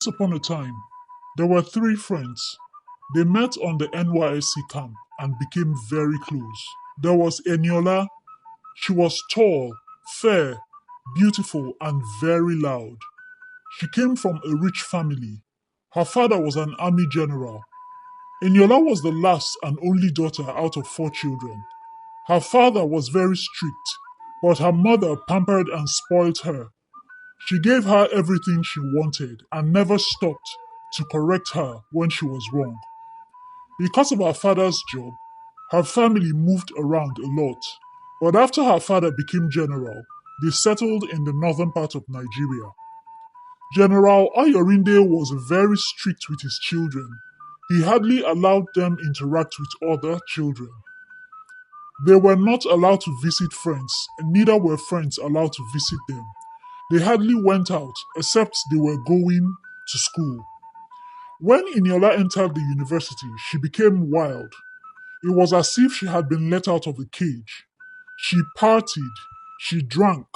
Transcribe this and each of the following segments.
Once upon a time, there were three friends. They met on the NYSC camp and became very close. There was Eniola. She was tall, fair, beautiful, and very loud. She came from a rich family. Her father was an army general. Eniola was the last and only daughter out of four children. Her father was very strict, but her mother pampered and spoiled her. She gave her everything she wanted and never stopped to correct her when she was wrong. Because of her father's job, her family moved around a lot. But after her father became general, they settled in the northern part of Nigeria. General Ayorinde was very strict with his children. He hardly allowed them interact with other children. They were not allowed to visit friends, and neither were friends allowed to visit them. They hardly went out except they were going to school. When Iniola entered the university, she became wild. It was as if she had been let out of a cage. She partied, she drank,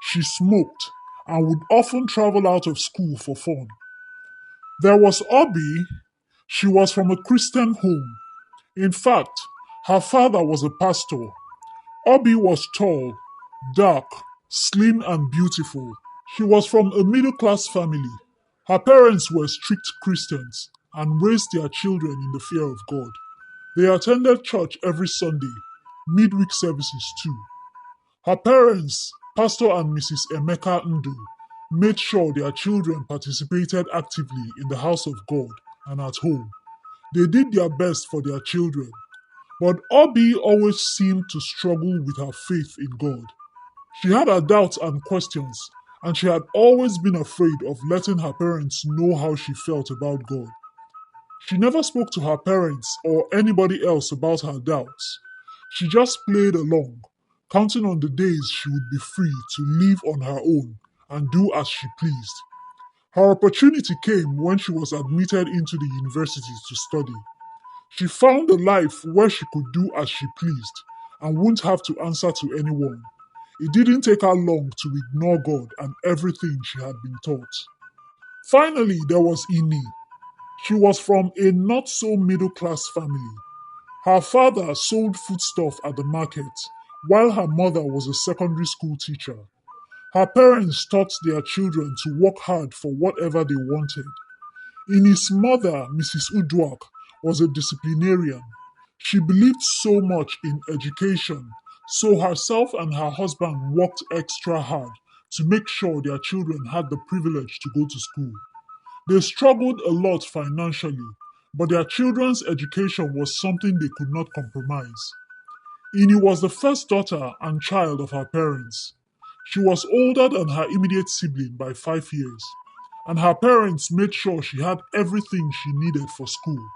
she smoked, and would often travel out of school for fun. There was Obi. She was from a Christian home. In fact, her father was a pastor. Obi was tall, dark, slim, and beautiful. She was from a middle class family. Her parents were strict Christians and raised their children in the fear of God. They attended church every Sunday, midweek services too. Her parents, Pastor and Mrs. Emeka Ndu, made sure their children participated actively in the house of God and at home. They did their best for their children, but Obi always seemed to struggle with her faith in God. She had her doubts and questions, and she had always been afraid of letting her parents know how she felt about God. She never spoke to her parents or anybody else about her doubts. She just played along, counting on the days she would be free to live on her own and do as she pleased. Her opportunity came when she was admitted into the university to study. She found a life where she could do as she pleased and wouldn't have to answer to anyone. It didn't take her long to ignore God and everything she had been taught. Finally, there was Ini. She was from a not so middle class family. Her father sold foodstuff at the market, while her mother was a secondary school teacher. Her parents taught their children to work hard for whatever they wanted. Ini's mother, Mrs. Udwak, was a disciplinarian. She believed so much in education, so herself and her husband worked extra hard to make sure their children had the privilege to go to school. They struggled a lot financially, but their children's education was something they could not compromise. Ini was the first daughter and child of her parents. She was older than her immediate sibling by 5 years, and her parents made sure she had everything she needed for school.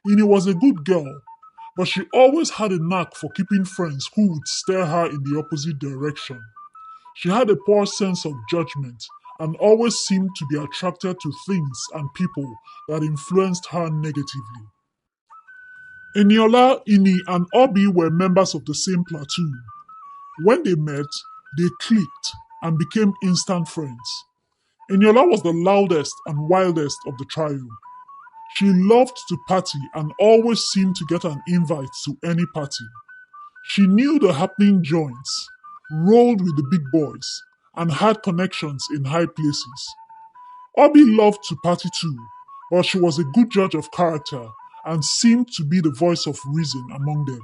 Ini was a good girl, but she always had a knack for keeping friends who would steer her in the opposite direction. She had a poor sense of judgment and always seemed to be attracted to things and people that influenced her negatively. Eniola, Ini, and Obi were members of the same platoon. When they met, they clicked and became instant friends. Eniola was the loudest and wildest of the trio. She loved to party and always seemed to get an invite to any party. She knew the happening joints, rolled with the big boys, and had connections in high places. Obi loved to party too, but she was a good judge of character and seemed to be the voice of reason among them.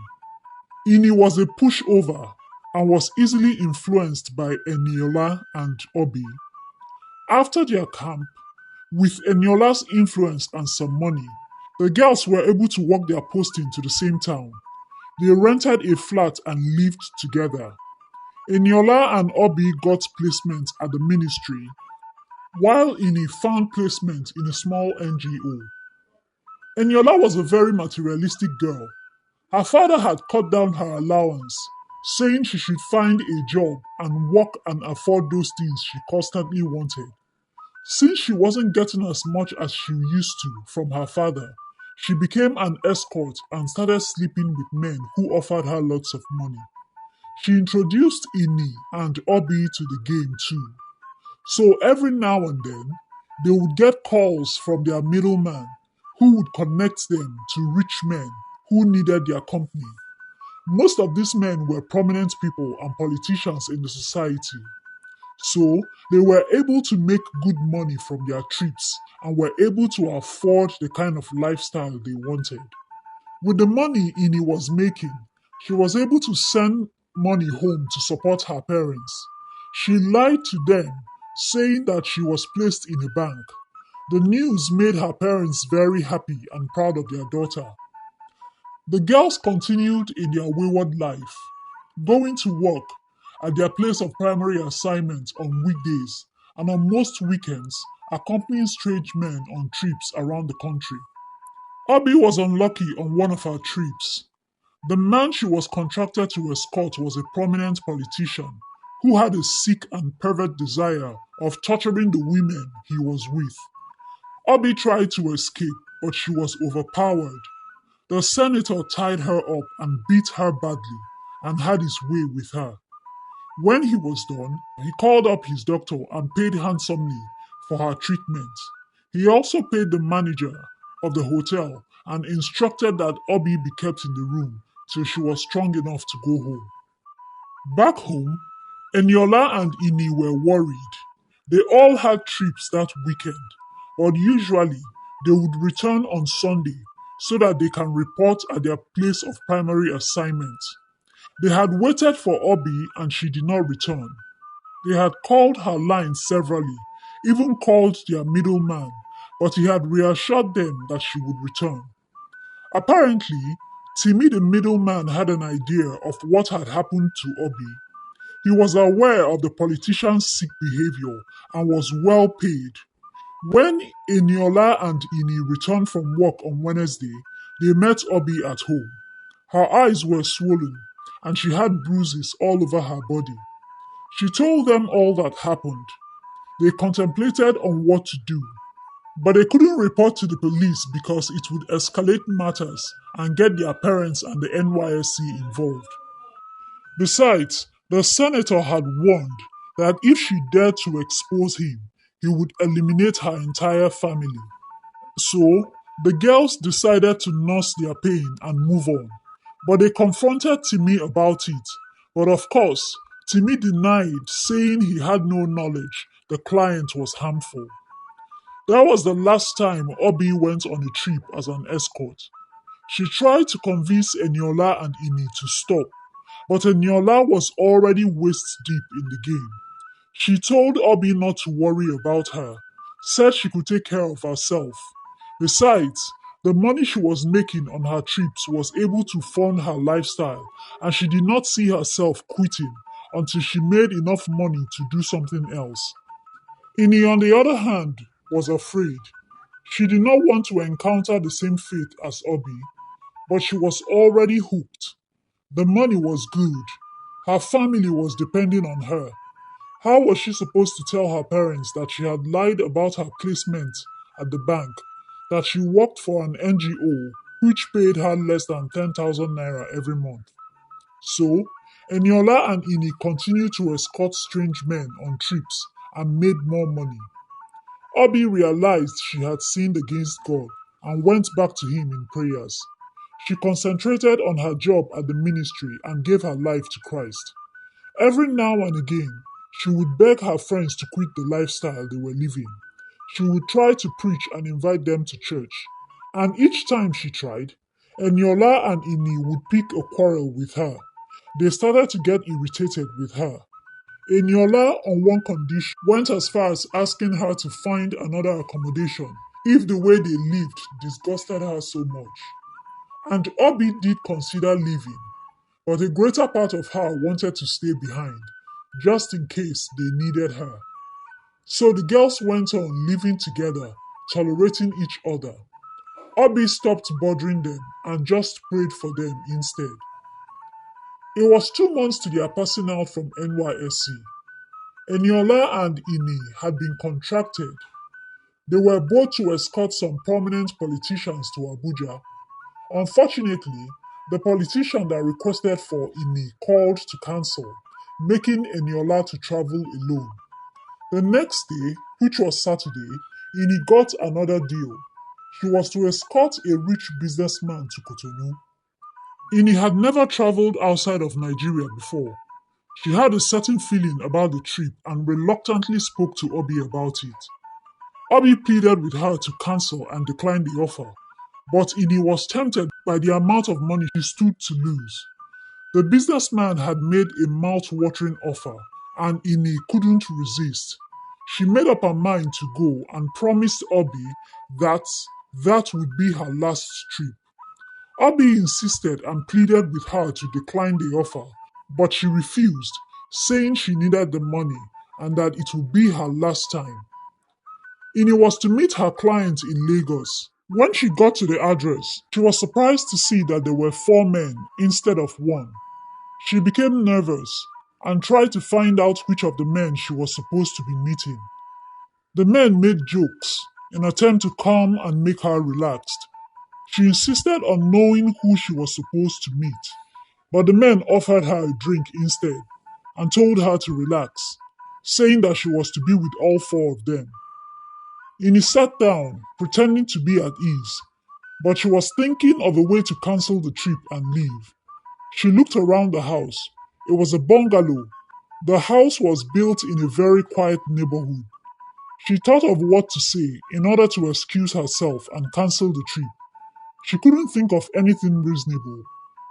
Ini was a pushover and was easily influenced by Eniola and Obi. After their camp, with Eniola's influence and some money, the girls were able to work their posting to the same town. They rented a flat and lived together. Eniola and Obi got placement at the ministry, while Ini found placement in a small NGO. Eniola was a very materialistic girl. Her father had cut down her allowance, saying she should find a job and work and afford those things she constantly wanted. Since she wasn't getting as much as she used to from her father, she became an escort and started sleeping with men who offered her lots of money. She introduced Ini and Obi to the game too. So every now and then, They would get calls from their middleman who would connect them to rich men who needed their company. Most of these men were prominent people and politicians in the society, so they were able to make good money from their trips and were able to afford the kind of lifestyle they wanted. With the money Ini was making, she was able to send money home to support her parents. She lied to them, saying that she was placed in a bank. The news made her parents very happy and proud of their daughter. The girls continued in their wayward life, going to work at their place of primary assignment on weekdays and on most weekends, accompanying strange men on trips around the country. Obi was unlucky on one of her trips. The man she was contracted to escort was a prominent politician who had a sick and pervert desire of torturing the women he was with. Obi tried to escape, but she was overpowered. The senator tied her up and beat her badly and had his way with her. When he was done, he called up his doctor and paid handsomely for her treatment. He also paid the manager of the hotel and instructed that Obi be kept in the room till she was strong enough to go home. Back home, Eniola and Ini were worried. They all had trips that weekend, but usually they would return on Sunday so that they can report at their place of primary assignment. They had waited for Obi and she did not return. They had called her line severally, even called their middleman, but he had reassured them that she would return. Apparently, Timmy the middleman had an idea of what had happened to Obi. He was aware of the politician's sick behavior and was well paid. When Eniola and Ini returned from work on Wednesday, they met Obi at home. Her eyes were swollen and she had bruises all over her body. She told them all that happened. They contemplated on what to do, but they couldn't report to the police because it would escalate matters and get their parents and the NYSC involved. Besides, the senator had warned that if she dared to expose him, he would eliminate her entire family. So, the girls decided to nurse their pain and move on. But they confronted Timmy about it. But of course, Timmy denied, saying he had no knowledge the client was harmful. That was the last time Obi went on a trip as an escort. She tried to convince Eniola and Ini to stop, but Eniola was already waist deep in the game. She told Obi not to worry about her, said she could take care of herself. Besides, the money she was making on her trips was able to fund her lifestyle, and she did not see herself quitting until she made enough money to do something else. Ini, on the other hand, was afraid. She did not want to encounter the same fate as Obi, but she was already hooked. The money was good. Her family was depending on her. How was she supposed to tell her parents that she had lied about her placement at the bank, that she worked for an NGO which paid her less than 10,000 naira every month? So, Eniola and Ini continued to escort strange men on trips and made more money. Obi realized she had sinned against God and went back to him in prayers. She concentrated on her job at the ministry and gave her life to Christ. Every now and again, she would beg her friends to quit the lifestyle they were living. She would try to preach and invite them to church. And each time she tried, Eniola and Ini would pick a quarrel with her. They started to get irritated with her. Eniola, on one condition, went as far as asking her to find another accommodation if the way they lived disgusted her so much. And Obi did consider leaving, but a greater part of her wanted to stay behind, just in case they needed her. So the girls went on living together, tolerating each other. Obi stopped bothering them and just prayed for them instead. It was 2 months to their passing out from NYSC. Eniola and Ini had been contracted. They were both to escort some prominent politicians to Abuja. Unfortunately, the politician that requested for Ini called to cancel, making Eniola to travel alone. The next day, which was Saturday, Ini got another deal. She was to escort a rich businessman to Cotonou. Ini had never traveled outside of Nigeria before. She had a certain feeling about the trip and reluctantly spoke to Obi about it. Obi pleaded with her to cancel and decline the offer, but Ini was tempted by the amount of money she stood to lose. The businessman had made a mouth-watering offer, and Ini couldn't resist. She made up her mind to go and promised Obi that that would be her last trip. Obi insisted and pleaded with her to decline the offer, but she refused, saying she needed the money and that it would be her last time. Ini was to meet her client in Lagos. When she got to the address, she was surprised to see that there were four men instead of one. She became nervous and tried to find out which of the men she was supposed to be meeting. The men made jokes in an attempt to calm and make her relaxed. She insisted on knowing who she was supposed to meet, but the men offered her a drink instead and told her to relax, saying that she was to be with all four of them. Ini sat down, pretending to be at ease, but she was thinking of a way to cancel the trip and leave. She looked around the house. It was a bungalow. The house was built in a very quiet neighborhood. She thought of what to say in order to excuse herself and cancel the trip. She couldn't think of anything reasonable.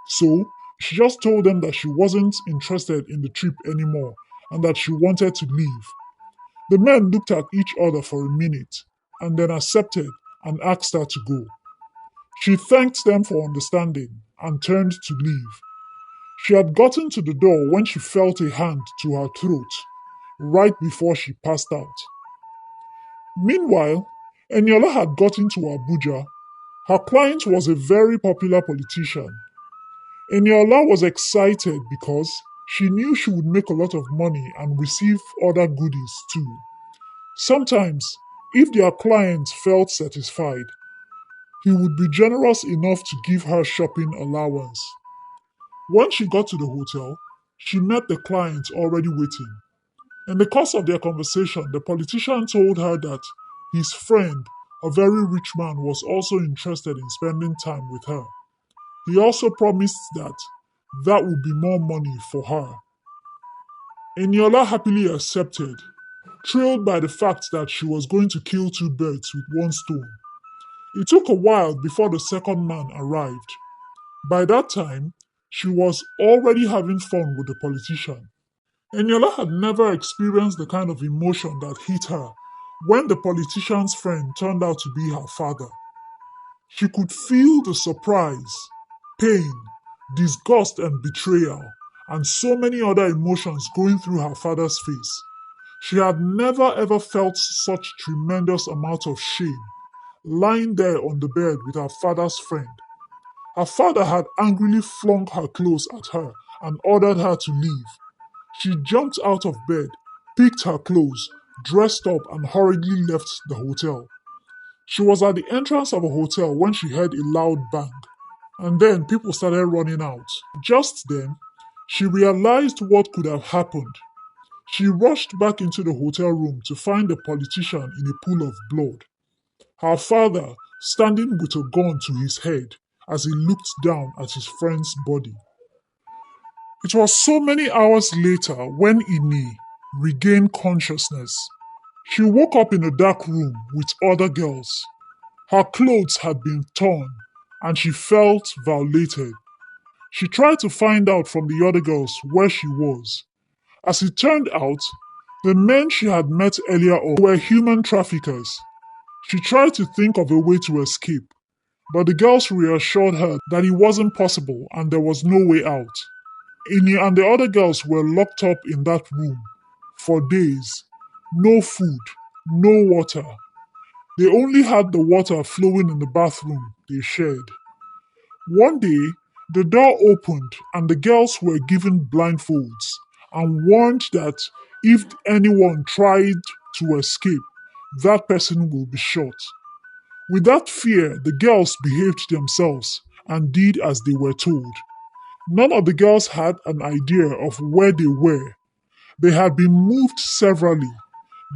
So, she just told them that she wasn't interested in the trip anymore and that she wanted to leave. The men looked at each other for a minute and then accepted and asked her to go. She thanked them for understanding and turned to leave. She had gotten to the door when she felt a hand to her throat, right before she passed out. Meanwhile, Eniola had gotten to Abuja. Her client was a very popular politician. Eniola was excited because she knew she would make a lot of money and receive other goodies too. Sometimes, if their client felt satisfied, he would be generous enough to give her shopping allowance. When she got to the hotel, she met the client already waiting. In the course of their conversation, the politician told her that his friend, a very rich man, was also interested in spending time with her. He also promised that that would be more money for her. Eniola happily accepted, thrilled by the fact that she was going to kill two birds with one stone. It took a while before the second man arrived. By that time, she was already having fun with the politician. Eniola had never experienced the kind of emotion that hit her when the politician's friend turned out to be her father. She could feel the surprise, pain, disgust, and betrayal, and so many other emotions going through her father's face. She had never ever felt such tremendous amount of shame, lying there on the bed with her father's friend. Her father had angrily flung her clothes at her and ordered her to leave. She jumped out of bed, picked her clothes, dressed up, and hurriedly left the hotel. She was at the entrance of a hotel when she heard a loud bang, and then people started running out. Just then, she realized what could have happened. She rushed back into the hotel room to find the politician in a pool of blood. Her father standing with a gun to his head as he looked down at his friend's body. It was so many hours later when Ini regained consciousness. She woke up in a dark room with other girls. Her clothes had been torn and she felt violated. She tried to find out from the other girls where she was. As it turned out, the men she had met earlier on were human traffickers. She tried to think of a way to escape, but the girls reassured her that it wasn't possible and there was no way out. Ini and the other girls were locked up in that room for days. No food, no water. They only had the water flowing in the bathroom they shared. One day, the door opened and the girls were given blindfolds and warned that if anyone tried to escape, that person will be shot. Without fear, the girls behaved themselves and did as they were told. None of the girls had an idea of where they were. They had been moved severally.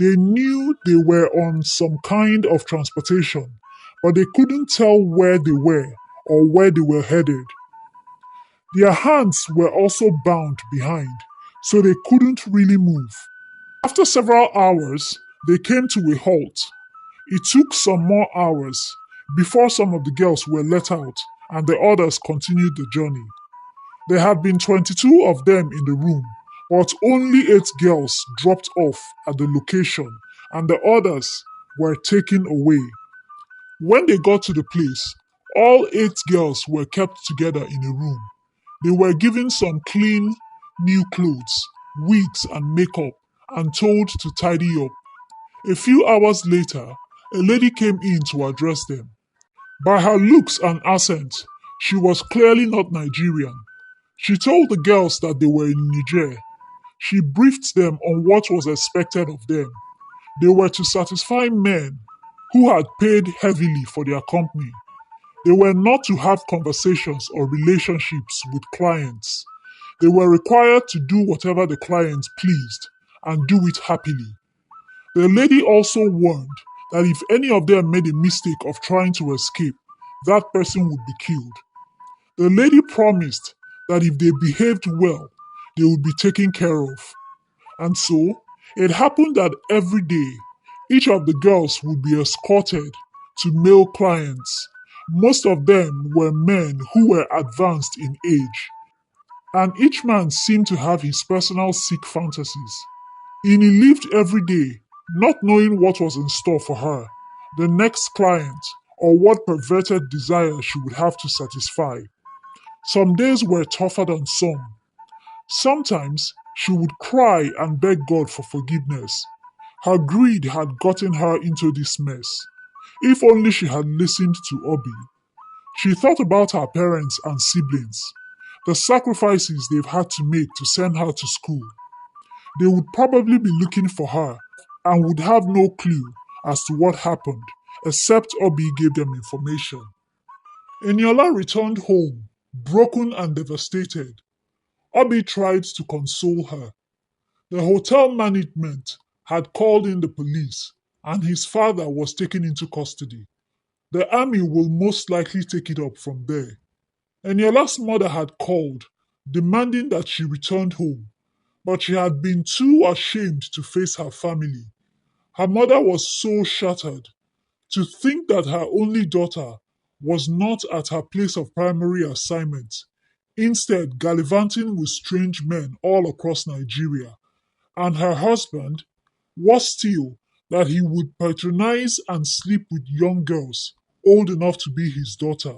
They knew they were on some kind of transportation, but they couldn't tell where they were or where they were headed. Their hands were also bound behind, so they couldn't really move. After several hours, they came to a halt. It took some more hours before some of the girls were let out and the others continued the journey. There had been 22 of them in the room, but only 8 girls dropped off at the location and the others were taken away. When they got to the place, all 8 girls were kept together in a room. They were given some clean, new clothes, wigs, and makeup and told to tidy up. A few hours later, a lady came in to address them. By her looks and accent, she was clearly not Nigerian. She told the girls that they were in Niger. She briefed them on what was expected of them. They were to satisfy men who had paid heavily for their company. They were not to have conversations or relationships with clients. They were required to do whatever the client pleased and do it happily. The lady also warned that if any of them made a mistake of trying to escape, that person would be killed. The lady promised that if they behaved well, they would be taken care of. And so, it happened that every day, each of the girls would be escorted to male clients. Most of them were men who were advanced in age, and each man seemed to have his personal sick fantasies. Ini lived every day, not knowing what was in store for her, the next client, or what perverted desire she would have to satisfy. Some days were tougher than some. Sometimes she would cry and beg God for forgiveness. Her greed had gotten her into this mess. If only she had listened to Obi. She thought about her parents and siblings, the sacrifices they've had to make to send her to school. They would probably be looking for her and would have no clue as to what happened, except Obi gave them information. Eniola returned home, broken and devastated. Obi tried to console her. The hotel management had called in the police, and his father was taken into custody. The army will most likely take it up from there. Eniola's mother had called, demanding that she returned home, but she had been too ashamed to face her family. Her mother was so shattered. To think that her only daughter was not at her place of primary assignment, instead gallivanting with strange men all across Nigeria, and her husband, was still, that he would patronize and sleep with young girls old enough to be his daughter.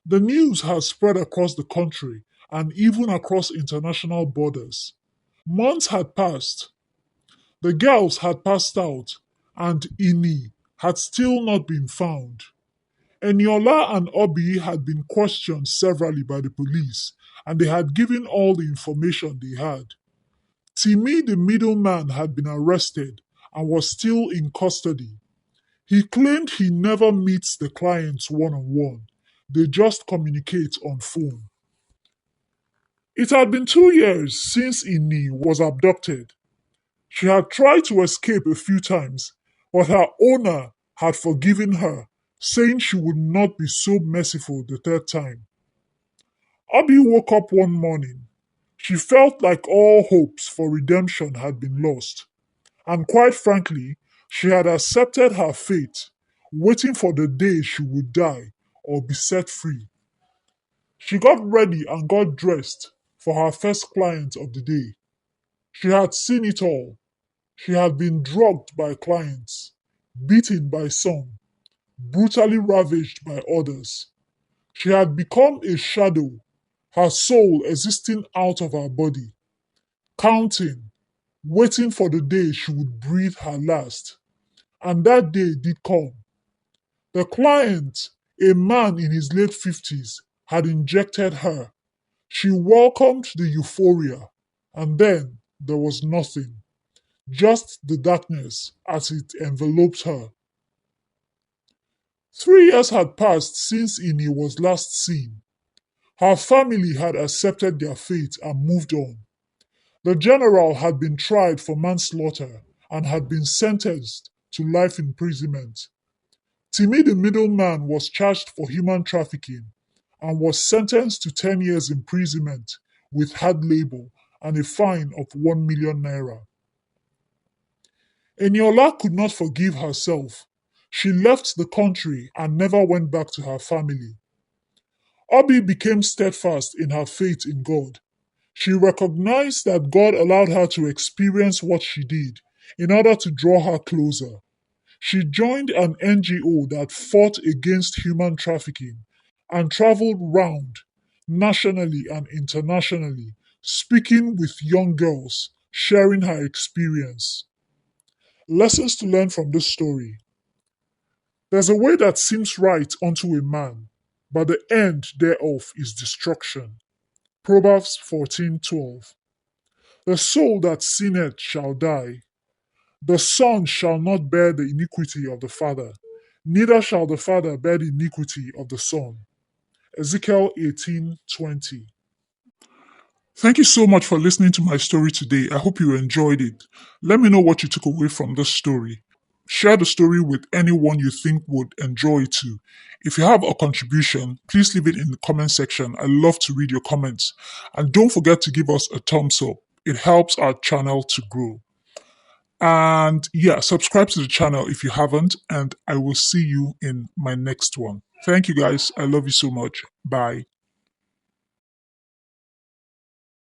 The news has spread across the country and even across international borders. Months had passed. The girls had passed out, and Ini had still not been found. Eniola and Obi had been questioned severally by the police, and they had given all the information they had. Timi, the middleman, had been arrested and was still in custody. He claimed he never meets the clients one on one, they just communicate on phone. It had been 2 years since Ini was abducted. She had tried to escape a few times, but her owner had forgiven her, saying she would not be so merciful the third time. Abby woke up one morning. She felt like all hopes for redemption had been lost, and quite frankly, she had accepted her fate, waiting for the day she would die or be set free. She got ready and got dressed for her first client of the day. She had seen it all. She had been drugged by clients, beaten by some, brutally ravaged by others. She had become a shadow, her soul existing out of her body, counting, waiting for the day she would breathe her last. And that day did come. The client, a man in his late 50s, had injected her. She welcomed the euphoria, and then there was nothing, just the darkness as it enveloped her. 3 years had passed since Ini was last seen. Her family had accepted their fate and moved on. The general had been tried for manslaughter, and had been sentenced to life imprisonment. Timi, the middleman, was charged for human trafficking and was sentenced to 10 years imprisonment with hard labor and a fine of 1 million naira. Eniola could not forgive herself. She left the country and never went back to her family. Obi became steadfast in her faith in God. She recognized that God allowed her to experience what she did in order to draw her closer. She joined an NGO that fought against human trafficking and traveled round nationally and internationally, speaking with young girls, sharing her experience. Lessons to learn from this story. There's a way that seems right unto a man, but the end thereof is destruction. Proverbs 14:12. The soul that sinneth shall die. The son shall not bear the iniquity of the father, neither shall the father bear the iniquity of the son. Ezekiel 18:20. Thank you so much for listening to my story today. I hope you enjoyed it. Let me know what you took away from this story. Share the story with anyone you think would enjoy it too. If you have a contribution, please leave it in the comment section. I love to read your comments. And don't forget to give us a thumbs up. It helps our channel to grow. And yeah, subscribe to the channel if you haven't, and I will see you in my next one. Thank you guys. I love you so much. Bye.